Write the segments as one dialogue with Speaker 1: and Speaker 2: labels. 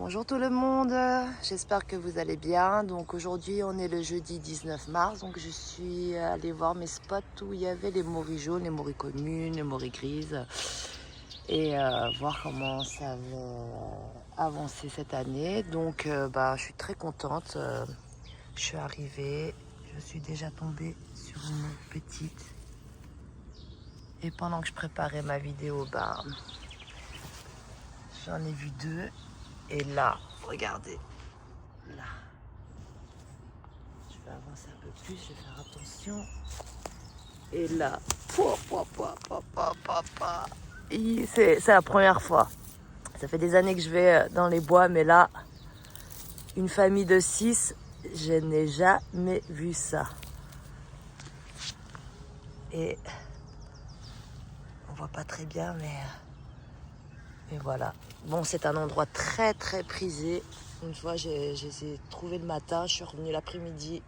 Speaker 1: Bonjour tout le monde, j'espère que vous allez bien. Donc aujourd'hui on est le jeudi 19 mars, donc je suis allée voir mes spots où il y avait les morilles jaunes, les morilles communes, les morilles grises et voir comment ça avait avancé cette année. Donc je suis très contente, je suis arrivée, je suis déjà tombée sur une petite et pendant que je préparais ma vidéo, j'en ai vu deux. Et là, regardez, là, je vais avancer un peu plus, je vais faire attention. Et là, c'est la première fois. Ça fait des années que je vais dans les bois, mais là, une famille de 6, je n'ai jamais vu ça. Et on voit pas très bien, mais voilà. Bon, c'est un endroit très très prisé. Une fois, j'ai trouvé le matin, je suis revenue l'après-midi,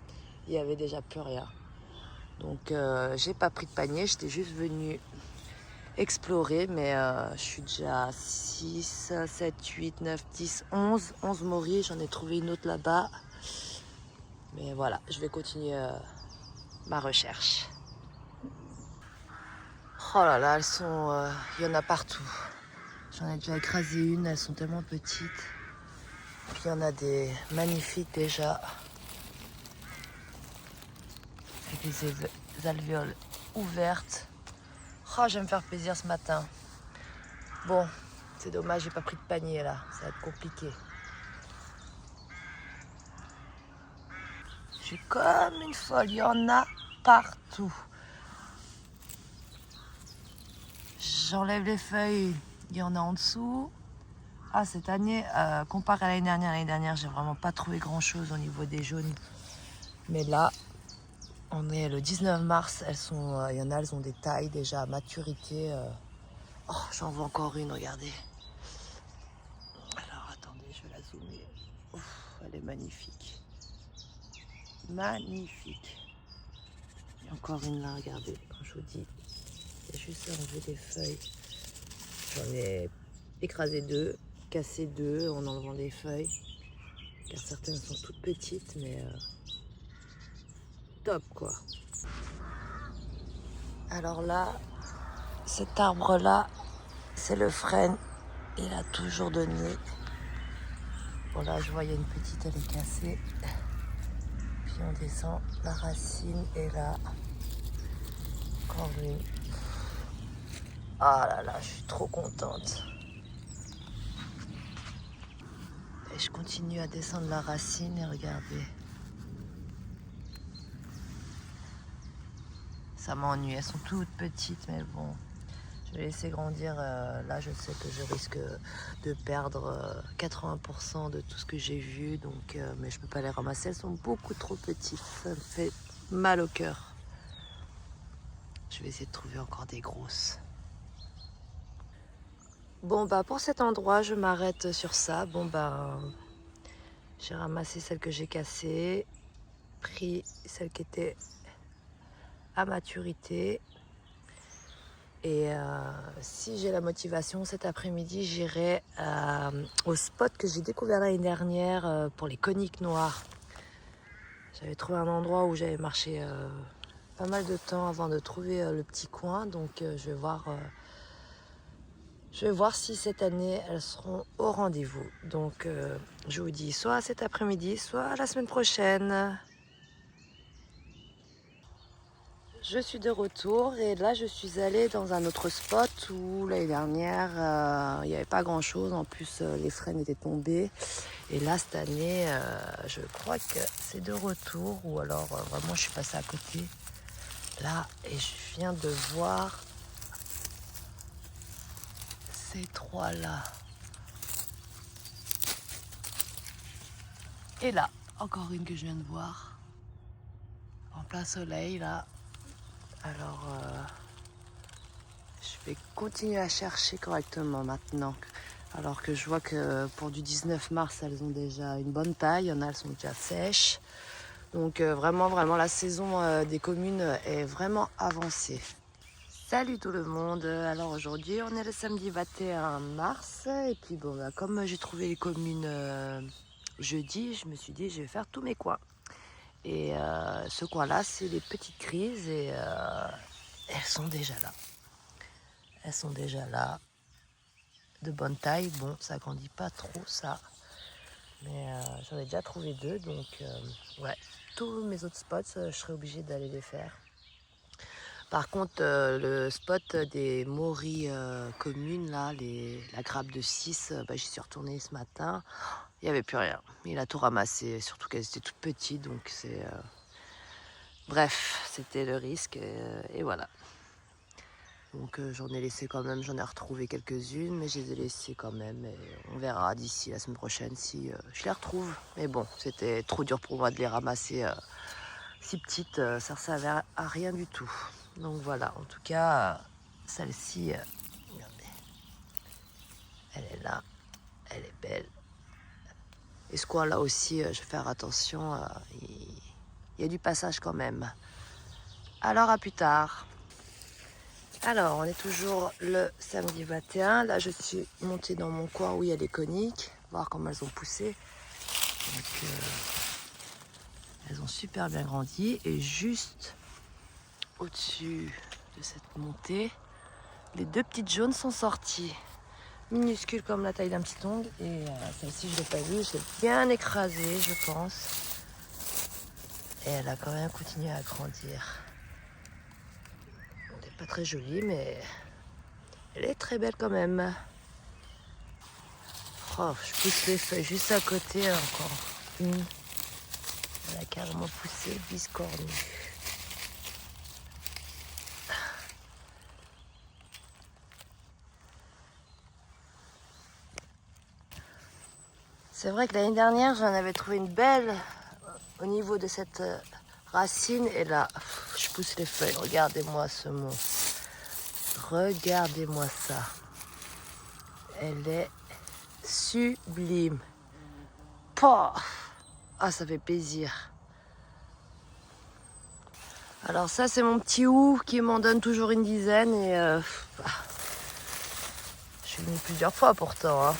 Speaker 1: il y avait déjà plus rien. Donc j'ai pas pris de panier, j'étais juste venue explorer, mais je suis déjà à 6, 7, 8, 9, 10, 11 morilles, j'en ai trouvé une autre là-bas. Mais voilà, je vais continuer ma recherche. Oh là là, elles sont... il y en a partout. J'en ai déjà écrasé une, elles sont tellement petites. Puis il y en a des magnifiques déjà. Avec les alvéoles ouvertes. Oh, je vais me faire plaisir ce matin. Bon, c'est dommage, j'ai pas pris de panier là, ça va être compliqué. Je suis comme une folle, il y en a partout. J'enlève les feuilles, il y en a en dessous. Ah, cette année, comparé à l'année dernière, j'ai vraiment pas trouvé grand chose au niveau des jaunes. Mais là, on est le 19 mars, elles sont, il y en a, elles ont des tailles déjà à maturité. Oh, j'en vois encore une, regardez. Alors attendez, je vais la zoomer. Ouf, elle est magnifique. Magnifique. Il y a encore une là, regardez, quand je vous dis. J'ai juste enlevé des feuilles. J'en ai écrasé deux, cassé deux en enlevant des feuilles. Car certaines sont toutes petites, mais top quoi. Alors là, cet arbre-là, c'est le frêne. Il a toujours donné. Bon là, je vois, il y a une petite, elle est cassée. Puis on descend, la racine est là. Encore une. Ah là là, je suis trop contente. Et je continue à descendre la racine et regardez. Ça m'ennuie, elles sont toutes petites, mais bon. Je vais laisser grandir. Là, je sais que je risque de perdre 80% de tout ce que j'ai vu. Donc, mais je ne peux pas les ramasser, elles sont beaucoup trop petites. Ça me fait mal au cœur. Je vais essayer de trouver encore des grosses. Bon, pour cet endroit, je m'arrête sur ça. Bon, j'ai ramassé celle que j'ai cassée, pris celle qui était à maturité. Et si j'ai la motivation, cet après-midi, j'irai au spot que j'ai découvert l'année dernière pour les coniques noires. J'avais trouvé un endroit où j'avais marché pas mal de temps avant de trouver le petit coin. Donc je vais voir si cette année, elles seront au rendez-vous. Donc je vous dis soit cet après-midi, soit la semaine prochaine. Je suis de retour et là je suis allée dans un autre spot où l'année dernière il n'y avait pas grand chose, en plus les frênes étaient tombés et là cette année je crois que c'est de retour ou alors vraiment je suis passée à côté là et je viens de voir ces trois là et là encore une que je viens de voir en plein soleil là. Alors je vais continuer à chercher correctement maintenant. Alors que je vois que pour du 19 mars, elles ont déjà une bonne taille. Il y en a, elles sont déjà sèches. Donc vraiment, la saison des communes est vraiment avancée. Salut tout le monde. Alors aujourd'hui on est le samedi 21 mars et puis bon bah, comme j'ai trouvé les communes jeudi, je me suis dit je vais faire tous mes coins. Et ce coin là c'est les petites crises et elles sont déjà là. Elles sont déjà là, de bonne taille. Bon, ça grandit pas trop ça, mais j'en ai déjà trouvé deux, donc ouais, tous mes autres spots je serai obligée d'aller les faire. Par contre, le spot des morilles communes, là, la grappe de 6, j'y suis retournée ce matin. Il n'y avait plus rien. Il a tout ramassé, surtout qu'elles étaient toutes petites. Donc c'est. Bref, c'était le risque. Et voilà. Donc j'en ai laissé quand même, j'en ai retrouvé quelques-unes, mais je les ai laissées quand même. Et on verra d'ici la semaine prochaine si je les retrouve. Mais bon, c'était trop dur pour moi de les ramasser si petites, ça ne servait à rien du tout. Donc voilà, en tout cas, celle-ci, regardez, elle est là, elle est belle. Et ce coin-là aussi, je vais faire attention, il y a du passage quand même. Alors à plus tard. Alors, on est toujours le samedi 21. Là, je suis montée dans mon coin où il y a les coniques, voir comment elles ont poussé. Donc, elles ont super bien grandi. Et juste au-dessus de cette montée, les deux petites jaunes sont sorties. Minuscules comme la taille d'un petit ongle. Et celle-ci, je ne l'ai pas vue. Je l'ai bien écrasée, je pense. Et elle a quand même continué à grandir. Elle n'est pas très jolie, mais elle est très belle quand même. Oh, je pousse les feuilles juste à côté, encore une. Elle a carrément poussé, biscornue. C'est vrai que l'année dernière, j'en avais trouvé une belle au niveau de cette racine. Et là, je pousse les feuilles. Regardez-moi ce monstre. Regardez-moi ça. Elle est sublime. Pouah, ah, ça fait plaisir. Alors ça, c'est mon petit hou qui m'en donne toujours une dizaine. Et je suis venue plusieurs fois pourtant. Hein.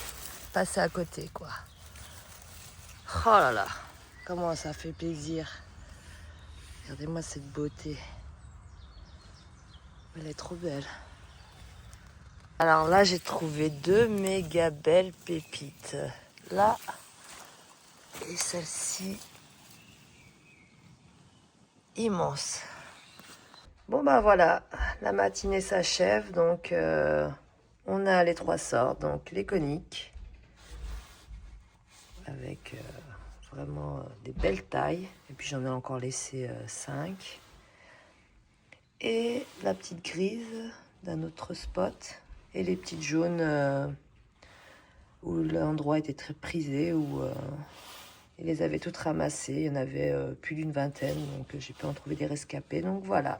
Speaker 1: Passer à côté, quoi. Oh là là, comment ça fait plaisir. Regardez-moi cette beauté. Elle est trop belle. Alors là, j'ai trouvé deux méga belles pépites. Là, et celle-ci, immense. Bon bah voilà, la matinée s'achève. Donc, on a les trois sortes. Donc, les coniques, avec vraiment des belles tailles. Et puis, j'en ai encore laissé 5. Et la petite grise d'un autre spot. Et les petites jaunes où l'endroit était très prisé, où ils les avaient toutes ramassées. Il y en avait plus d'une vingtaine, donc j'ai pu en trouver des rescapés. Donc voilà.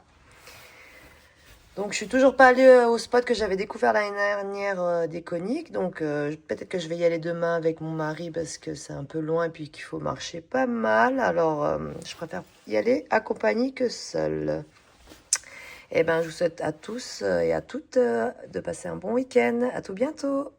Speaker 1: Donc je suis toujours pas allée au spot que j'avais découvert l'année dernière des coniques. Donc peut-être que je vais y aller demain avec mon mari parce que c'est un peu loin et puis qu'il faut marcher pas mal. Alors je préfère y aller accompagnée que seule. Eh bien, je vous souhaite à tous et à toutes de passer un bon week-end. À tout bientôt.